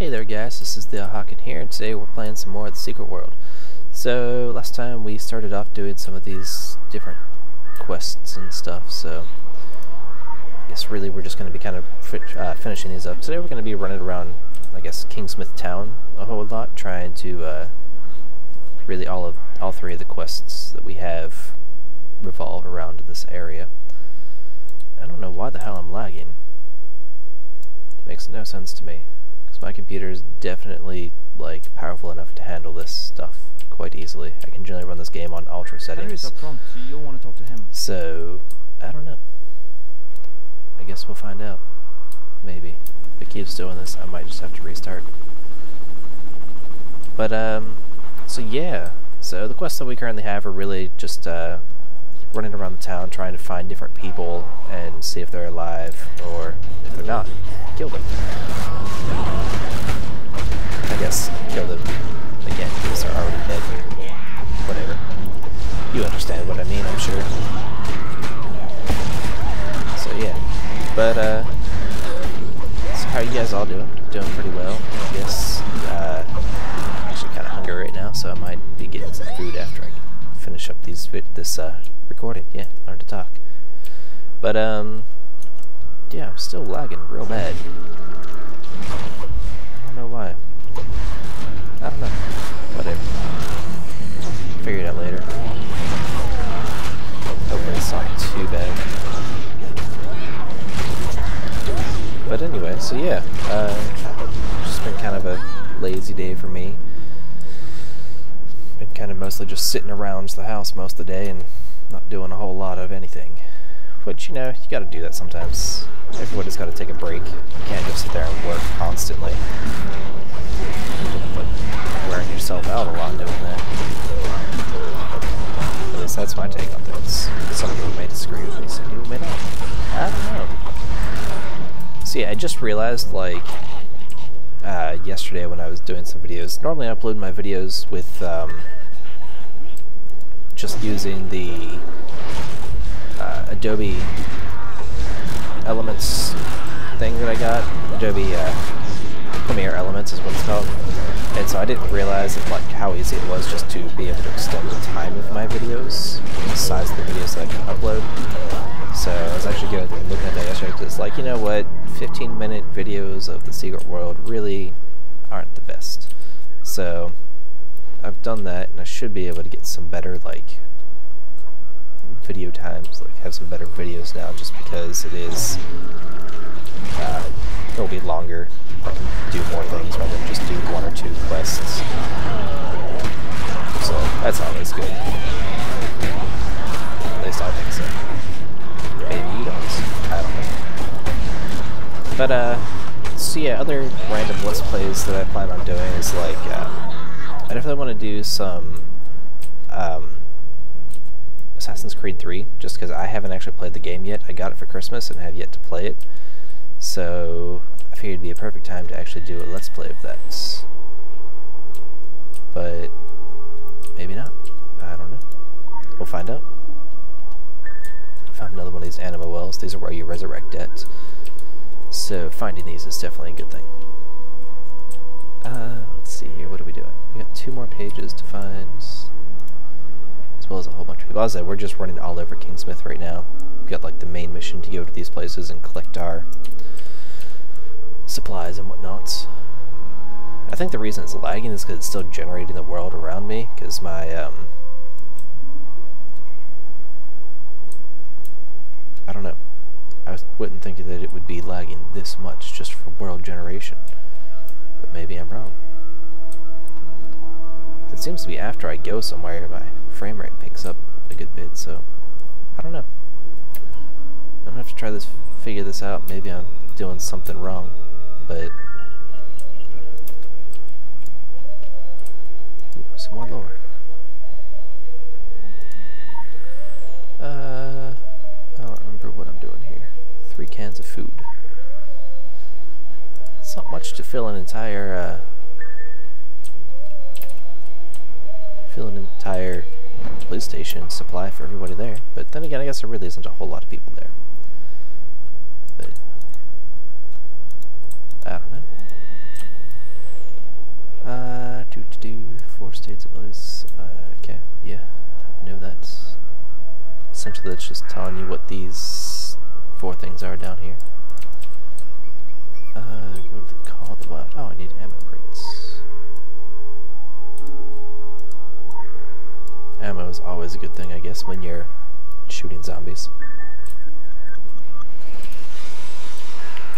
Hey there guys, this is the Hawken here, and today we're playing some more of the Secret World. So, last time we started off doing some of these different quests and stuff, so I guess really we're just going to be kind of finishing these up. Today we're going to be running around, I guess, Kingsmouth town a whole lot, trying to really all three of the quests that we have revolve around this area. I don't know why the hell I'm lagging. Makes no sense to me. My computer is definitely like powerful enough to handle this stuff quite easily. I can generally run this game on ultra settings. Henry's up front, so you'll want to talk to him. So I don't know. I guess we'll find out. Maybe. If it keeps doing this, I might just have to restart. But so yeah. So the quests that we currently have are really just running around the town trying to find different people and see if they're alive, or if they're not, kill them. I guess kill them again because they're already dead. Whatever. You understand what I mean, I'm sure. So yeah. But so how are you guys all doing? Doing pretty well, I guess. Actually kinda hungry right now, so I might be getting some food after I finish up this recording. Yeah, learn to talk. But yeah, I'm still lagging real bad. I don't know why. I don't know. Whatever. Figure it out later. Hopefully it's not too bad. But anyway, so yeah, just been kind of a lazy day for me. Been kind of mostly just sitting around the house most of the day and not doing a whole lot of anything. Which, you know, you gotta do that sometimes. Everybody's gotta take a break. You can't just sit there and work constantly. But wearing yourself out a lot doing that. At least that's my take on things. Some people may disagree with me, some people may not. I don't know. So yeah, I just realized, like, yesterday when I was doing some videos, normally I upload my videos with, just using the Adobe Elements thing that I got. Adobe Premiere Elements is what it's called. And so I didn't realize that, like, how easy it was just to be able to extend the time of my videos, the size of the videos that I can upload. So I was actually going and looking at that yesterday, because, like, you know what, 15-minute videos of the Secret World really aren't the best. So I've done that, and I should be able to get some better, like, video times, like have some better videos now, just because it is it'll be longer. I can do more things rather than just do one or two quests. So that's always good. At least I think so. Maybe you don't. I don't know. But so yeah, other random let's plays that I plan on doing is like I definitely want to do some Assassin's Creed 3, just because I haven't actually played the game yet. I got it for Christmas and have yet to play it, so I figured it'd be a perfect time to actually do a let's play of that. But maybe not. I don't know. We'll find out. I found another one of these anima wells. These are where you resurrect dead. So finding these is definitely a good thing. Let's see here. What are we doing? We got 2 more pages to find. As well as a whole bunch of people. As I said, we're just running all over Kingsmouth right now. We've got like the main mission to go to these places and collect our supplies and whatnots. I think the reason it's lagging is because it's still generating the world around me, because my I don't know. I wouldn't think that it would be lagging this much just for world generation, but maybe I'm wrong. It seems to be after I go somewhere my frame rate picks up a good bit, so I don't know. I'm gonna have to try figure this out. Maybe I'm doing something wrong, but ooh, some more lore. I don't remember what I'm doing here. 3 cans of food. It's not much to fill an entire police station supply for everybody there. But then again, I guess there really isn't a whole lot of people there. But I don't know. states abilities. Okay, yeah, I know that. Essentially, it's just telling you what these 4 things are down here. Go to the Call of the Wild. Oh, I need ammo crates. Ammo is always a good thing, I guess, when you're shooting zombies.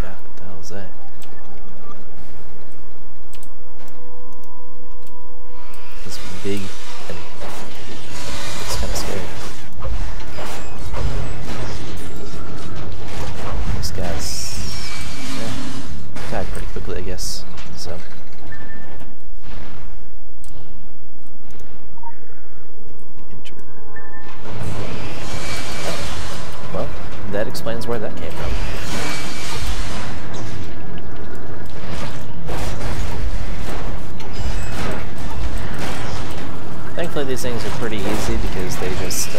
God, what the hell is that? It's big and it's kind of scary. These guys, yeah, died pretty quickly, I guess. So. Enter. Oh. Well, that explains where that came from. Thankfully these things are pretty easy because they just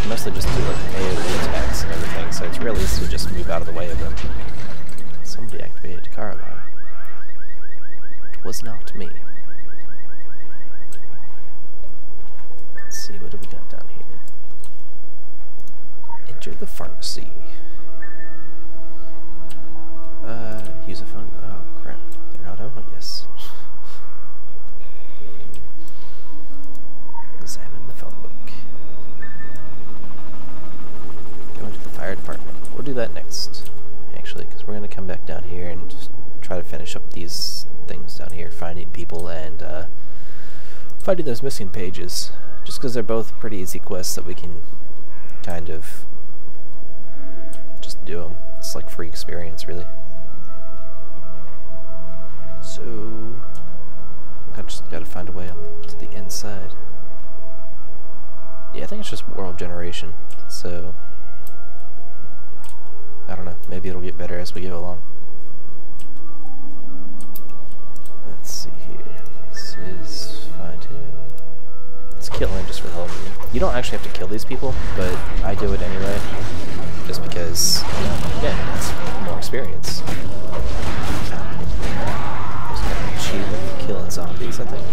mostly just do like AoE attacks and everything, so it's real easy to just move out of the way of them. Somebody activated car alarm. It was not me. Let's see, what do we got down here? Enter the pharmacy. Use a phone. Oh crap, they're not open, yes. Examine the phone book. Go into the fire department. We'll do that next, actually, because we're going to come back down here and just try to finish up these things down here, finding people and finding those missing pages. Just because they're both pretty easy quests that we can kind of just do them. It's like free experience, really. So I just got to find a way on to the inside. Yeah, I think it's just world generation, so I don't know, maybe it'll get better as we go along. Let's see here. This is find him. Let's kill him just for the hell of it. You don't actually have to kill these people, but I do it anyway, just because, yeah, it's more experience. There's an achievement for killing zombies, I think.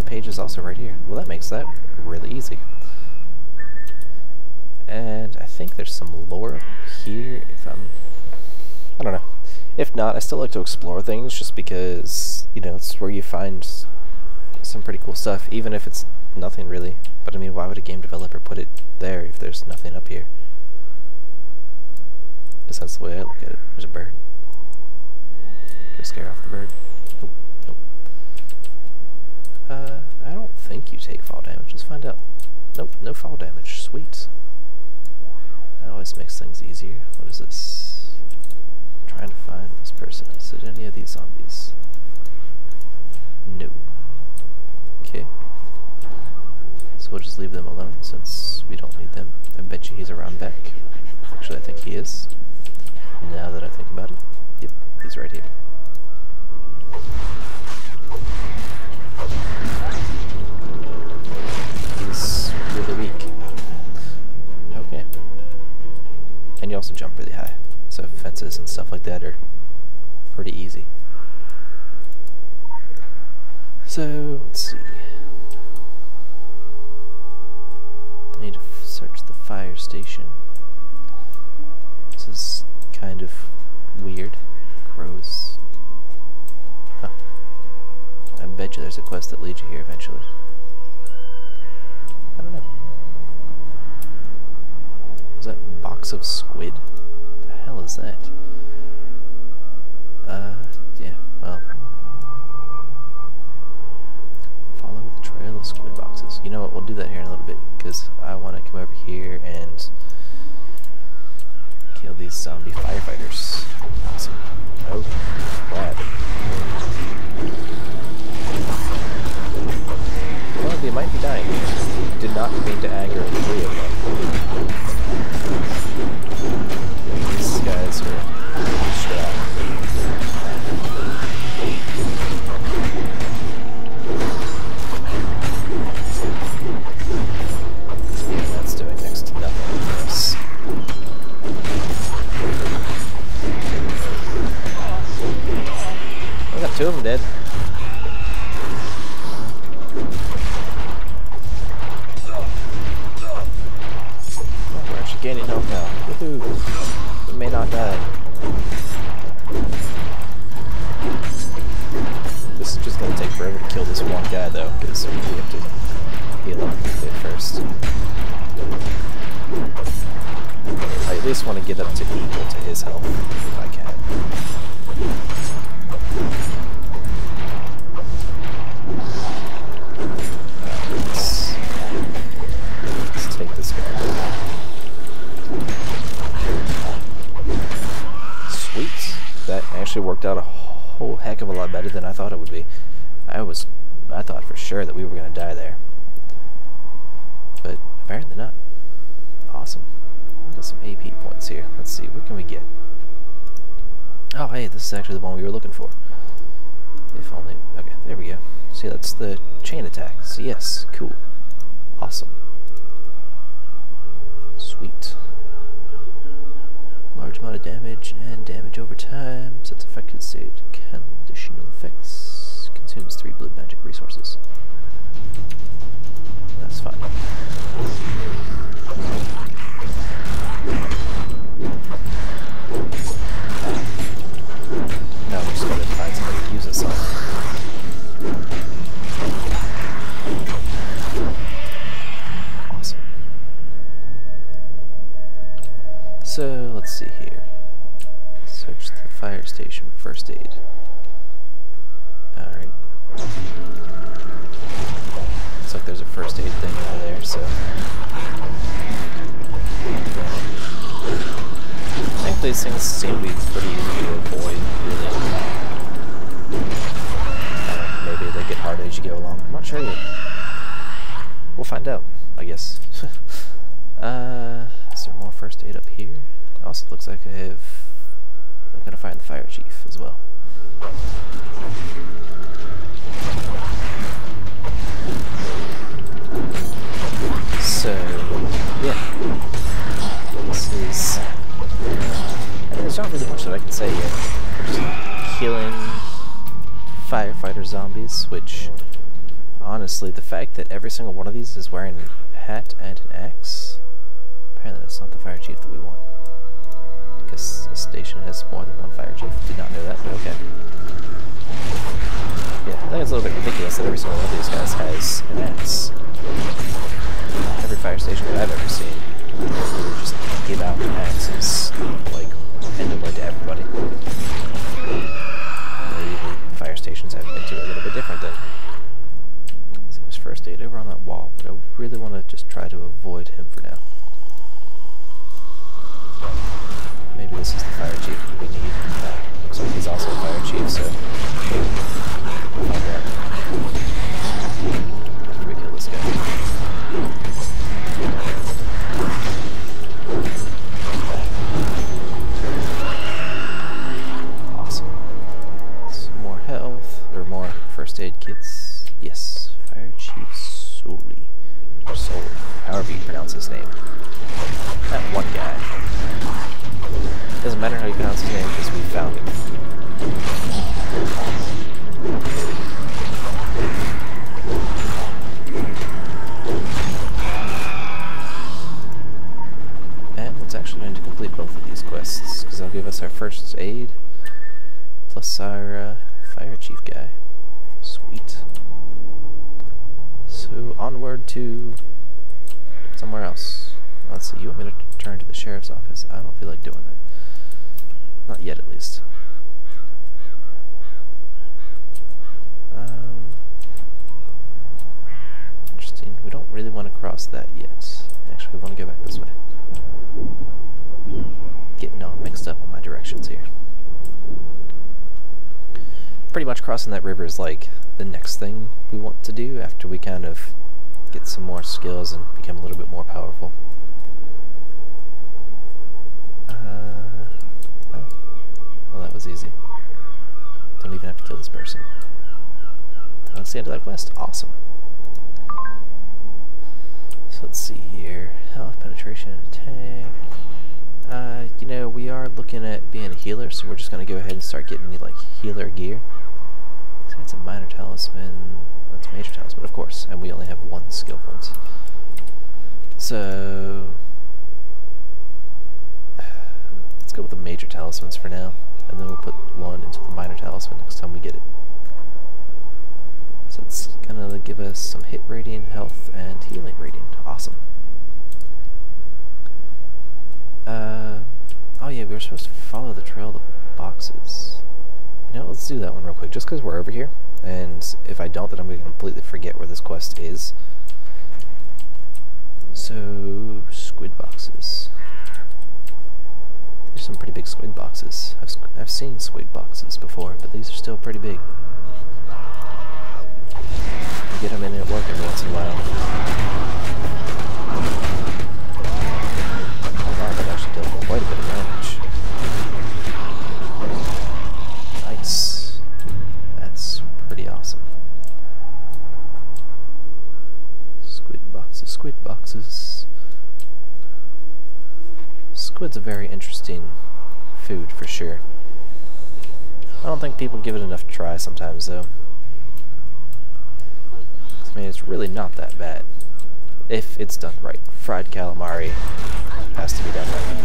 Page is also right here. Well, that makes that really easy. And I think there's some lore here if I don't know. If not, I still like to explore things just because, you know, it's where you find some pretty cool stuff, even if it's nothing really. But I mean, why would a game developer put it there if there's nothing up here? Because that's the way I look at it. There's a bird. Go scare off the bird. Oh, nope. I don't think you take fall damage. Let's find out. Nope, no fall damage. Sweet. That always makes things easier. What is this? I'm trying to find this person. Is it any of these zombies? No. Okay. So we'll just leave them alone since we don't need them. I bet you he's around back. Actually, I think he is. Now that I think about it. Yep, he's right here. He's really weak. Okay. And you also jump really high, so fences and stuff like that are pretty easy. So, let's see. I need to search the fire station. This is kind of weird. Crows. Huh. I bet you there's a quest that leads you here eventually. I don't know. Is that a box of squid? What the hell is that? Yeah, well. Follow the trail of squid boxes. You know what, we'll do that here in a little bit, because I want to come over here and kill these zombie firefighters. Awesome. Oh, crap. Well, they might be dying. Did not mean to aggro 3 of them. These guys are strapped. Yeah, that's doing next to nothing. gaining health now. Woohoo! We may not die. This is just gonna take forever to kill this one guy though, because we have to heal up a bit first. I at least want to get up to equal to his health if I can. Let's take this guy. Sweet. That actually worked out a whole heck of a lot better than I thought it would be. I thought for sure that we were going to die there. But apparently not. Awesome. Got some AP points here. Let's see, what can we get? Oh, hey, this is actually the one we were looking for. If only... Okay, there we go. See, that's the chain attack. So yes, cool. Awesome. Sweet. Large amount of damage and damage over time. Sets affected state conditional effects. Consumes 3 blood magic resources. That's fine. Now we're just gonna find somebody to use this on. Awesome. So, let's see here. Search the fire station for first aid. Alright. Looks like there's a first aid thing over there, so... I think these things seem to be pretty easy to avoid, really. Maybe they get harder as you go along. I'm not sure yet. We'll find out, I guess. Is there more first aid up here? It also looks like I'm gonna find the fire chief as well. So, yeah. This is... I mean, there's not really much that I can say yet. We're just killing firefighter zombies, which, honestly, the fact that every single one of these is wearing a hat and an axe, apparently that's not the fire chief that we want. Because a station has more than one fire chief. Did not know that, but okay. Yeah, I think it's a little bit ridiculous that every single one of these guys has an axe. Every fire station that I've ever seen, they would just give out axes, like, randomly to everybody. Maybe the fire stations I've been to are a little bit different then. So there's first aid over on that wall, but I really want to just try to avoid him for now. Maybe this is the fire chief that we need. Looks like he's also a fire chief, so we'll find out after we kill this guy. Awesome. Some more health, or more first aid kits. Yes, Fire Chief Soli. Or Soli, however you pronounce his name. That one guy. Doesn't matter how you pronounce his name because we found him. And let's actually going to complete both of these quests because they'll give us our first aid plus our fire chief guy. Sweet. So onward to somewhere else. Let's see, you want me to return to the sheriff's office? I don't feel like doing that. Not yet, at least. Interesting. We don't really want to cross that yet. Actually, we want to go back this way. Getting all mixed up on my directions here. Pretty much crossing that river is like the next thing we want to do after we kind of get some more skills and become a little bit more powerful. Well, that was easy. Don't even have to kill this person. That's the end of that quest. Awesome. So let's see here. Health, penetration, and attack. You know, we are looking at being a healer, so we're just going to go ahead and start getting any, like, healer gear. So that's a minor talisman. That's a major talisman, of course. And we only have 1 skill point. So... major talismans for now, and then we'll put one into the minor talisman next time we get it. So it's gonna give us some hit rating, health, and healing rating. Awesome. Oh yeah, we were supposed to follow the trail of the boxes. You know, let's do that one real quick, just because we're over here. And if I don't, then I'm going to completely forget where this quest is. So, Squid Boxes. There's some pretty big Squid Boxes. I've seen Squid Boxes before, but these are still pretty big. You get them in at work every once in a while. Wow, that actually dealt quite a bit of damage. Nice. That's pretty awesome. Squid Boxes, Squid Boxes. Squid's a very interesting food for sure. I don't think people give it enough try sometimes though. I mean, it's really not that bad if it's done right. Fried calamari has to be done right.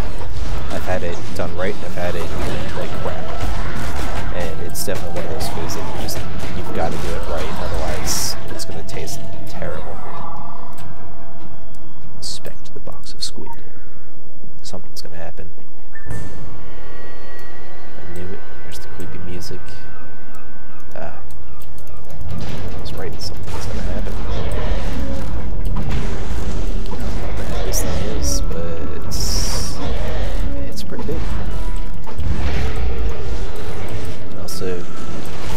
I've had it done right, I've had it like crap. And it's definitely one of those foods that you've got to do it right, otherwise it's going to taste terrible. Inspect the box of squid. Something's going to happen. I knew it. There's the creepy music. Ah. That's right, something's going to happen. I don't know what the heck this thing is, but it's pretty big. And also,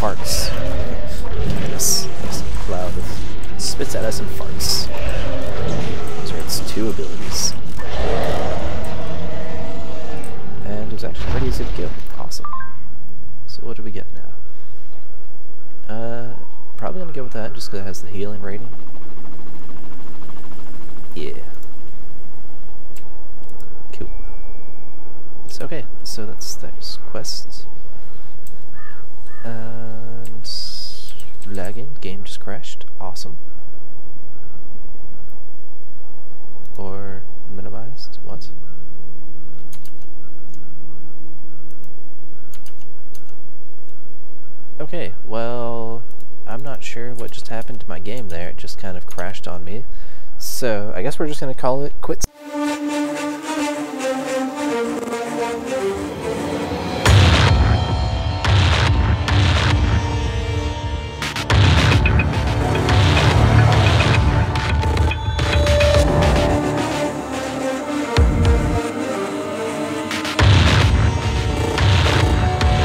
farts. This cloud spits at us and farts. Those are its two abilities. And it was actually pretty easy to kill. Awesome. So what do we get now? Probably gonna go with that just because it has the healing rating. Yeah. Cool. So okay, so that's that quest. And lagging, game just crashed. Awesome. Or minimized. What? Okay, well, I'm not sure what just happened to my game there. It just kind of crashed on me. So I guess we're just gonna call it quits.